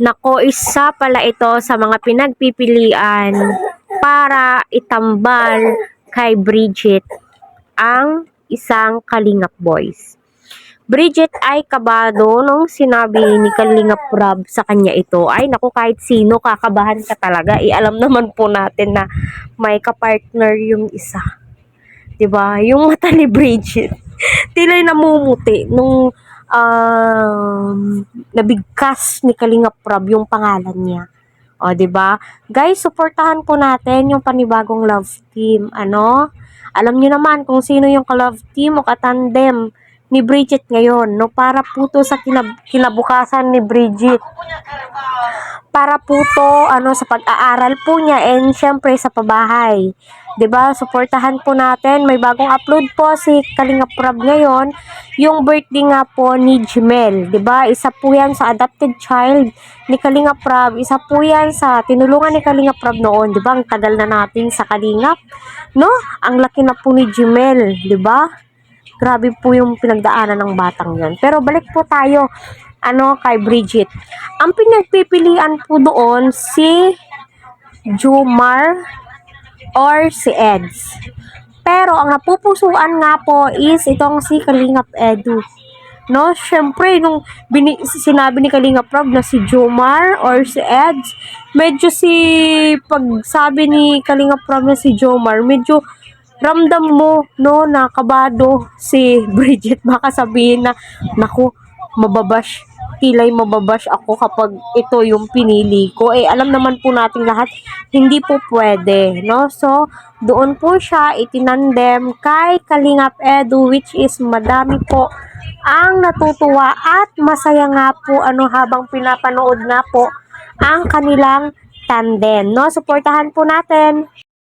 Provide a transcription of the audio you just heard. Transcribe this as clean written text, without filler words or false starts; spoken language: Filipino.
Nako, isa pala ito sa mga pinagpipilian para itambal kay Bridget ang isang Kalingap Boys. Bridget ay kabado nung sinabi ni Kalingap Rob sa kanya ito. Ay naku, kahit sino kakabahan ka talaga. Alam naman po natin na may kapartner yung isa. 'Di ba? Yung mata ni Bridget tila'y namumuti nung nabigkas ni Kalingap Rob yung pangalan niya. O, 'di ba? Guys, suportahan po natin yung panibagong love team. Ano? Alam niyo naman kung sino yung ka-love team o katandem ni Bridget ngayon, no? Para po to sa kinabukasan ni Bridget. Para po to, sa pag-aaral po niya and syempre sa pabahay. 'Di ba? Suportahan po natin. May bagong upload po si Kalingap Rob ngayon, yung birthday nga po ni Jemel, 'di ba? Isa po 'yan sa adopted child ni Kalingap Rob. Isa po 'yan sa tinulungan ni Kalingap Rob noon, 'di ba? Ang tagal na natin sa Kalingap, no? Ang laki na po ni Jemel, 'di ba? Grabe po yung pinagdaanan ng batang 'yan. Pero balik po tayo kay Bridget. Ang pinagpipilian po doon si Jomar or si Eds. Pero ang napupusuan nga po is itong si Kalingap Edu. No, syempre nung sinabi ni Kalingap Rob na si Jomar or si Eds, medyo pagsabi ni Kalingap Rob na si Jomar, medyo ramdam mo, no, na kabado si Bridget. Baka sabihin na, naku, tila'y mababash ako kapag ito yung pinili ko. Alam naman po natin lahat, hindi po pwede, no? So, doon po siya itinandem kay Kalingap Edu, which is madami po ang natutuwa at masaya nga po habang pinapanood nga po ang kanilang tandem, no? Suportahan po natin.